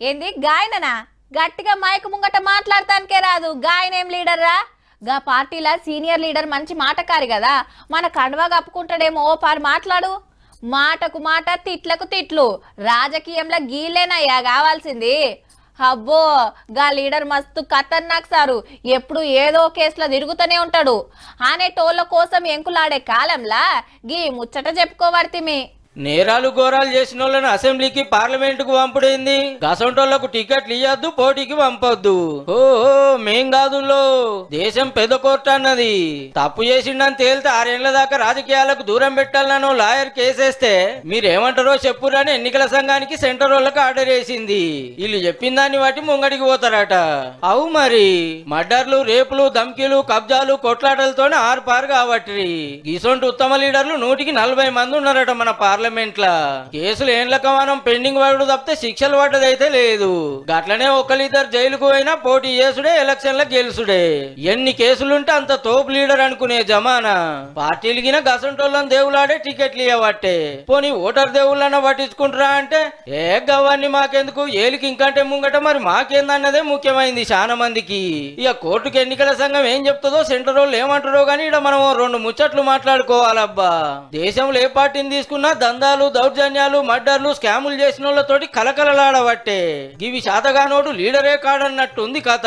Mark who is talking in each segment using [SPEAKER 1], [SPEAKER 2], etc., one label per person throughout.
[SPEAKER 1] ఏంది గాయననా? గట్టిగా మైక్ ముంగట మాట్లాడతానికే రాదు, గాయనేం లీడర్రా? గా పార్టీల సీనియర్ లీడర్ మంచి మాటకారి కదా, మన కండువా కప్పుకుంటాడేమో. పారు మాట్లాడు. మాటకు మాట, తిట్లకు తిట్లు. రాజకీయంలో గీలేనయ్యా కావాల్సింది. అబ్బో, గా లీడర్ మస్తు ఖతర్నాక్ సారు. ఎప్పుడు ఏదో కేసులో తిరుగుతూనే ఉంటాడు. ఆనే టోళ్ళ కోసం ఎంకులాడే కాలంలా గీ ముచ్చట చెప్పుకోవర్తిమి.
[SPEAKER 2] నేరాలు ఘోరాలు చేసిన వాళ్ళని అసెంబ్లీకి పార్లమెంటుకు పంపుడైంది. గసంటోళ్లకు టికెట్లు ఇయ్యద్దు, పోటీకి పంపొద్దు. ఓహో, మేం కాదుల్లో, దేశం పెద్ద కోర్టు అన్నది. తప్పు చేసిండని తేలితే 6 ఏళ్ల దాకా రాజకీయాలకు దూరం పెట్టాలనో లాయర్ కేసేస్తే మీరేమంటారో చెప్పురని ఎన్నికల సంఘానికి సెంటర్ వాళ్ళకి ఆర్డర్ వేసింది. వీళ్ళు చెప్పిన దాన్ని బట్టి ముంగడికి పోతారట. అవు మరి, మర్డర్లు, రేపులు, ధమ్కీలు, కబ్జాలు, కొట్లాటలతోనే ఆరుపారు కాబట్టి గిసొంటి ఉత్తమ లీడర్లు 100కి 40 మంది ఉన్నారట మన పార్లమెంట్ లా. కేసులు ఏండ్లక మనం పెండింగ్ పడు తప్పితే శిక్షలు పడ్డదైతే లేదు. గట్లనే ఒకరిద్దరు జైలుకు పోయినా పోటీ చేసుడే, ఎలక్షన్ల గెలుసుడే. ఎన్ని కేసులుంటే అంత తోపు లీడర్ అనుకునే జమానా. పార్టీలు గిన గసంటోళ్ళని దేవులాడే టికెట్లు ఇవ్వబట్టే. పోనీ ఓటర్ దేవుళ్ళన్న పట్టించుకుంటారా అంటే ఏ గవ్వన్ని మాకెందుకు, ఏలికి ఇంకంటే ముంగట మరి మాకేందన్నదే ముఖ్యమైంది చాలా మందికి. ఇక కోర్టుకు ఎన్నికల సంఘం ఏం చెప్తుందో, సెంటర్ వాళ్ళు ఏమంటారో గానీ ఇక్కడ మనం 2 ముచ్చట్లు మాట్లాడుకోవాలబ్బా. దేశంలో ఏ పార్టీని తీసుకున్నా దందాలు, దౌర్జన్యాలు, మర్డర్లు, స్కాములు చేసిన వాళ్ళతోటి కలకలలాడబట్టే ఇవి శాతగానోడు లీడరే కాడన్నట్టుంది కథ.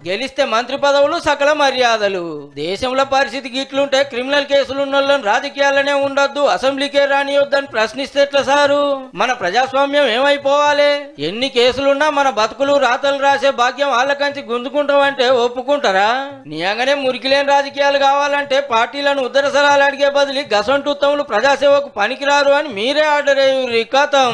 [SPEAKER 2] గెలిస్తే మంత్రి పదవులు, సకల మర్యాదలు. దేశంలో పరిస్థితి గిట్లుంటే క్రిమినల్ కేసులున్న వాళ్ళని రాజకీయాలనే ఉండొద్దు, అసెంబ్లీకే రానియొద్దని ప్రశ్నిస్తే ఎట్లా సారు? మన ప్రజాస్వామ్యం ఏమైపోవాలి? ఎన్ని కేసులున్నా మన బతుకులు రాతలు రాసే భాగ్యం వాళ్ళకంచి గుంజుకుంటామంటే ఒప్పుకుంటారా? నిజంగానే మురికిలేని రాజకీయాలు కావాలంటే పార్టీలను ఉద్దర సలహాలు అడిగే బదిలి గసంటుత్తములు ప్రజాసేవకు పనికిరారు అని మీరే ఆర్డర్ అయ్యి కథం.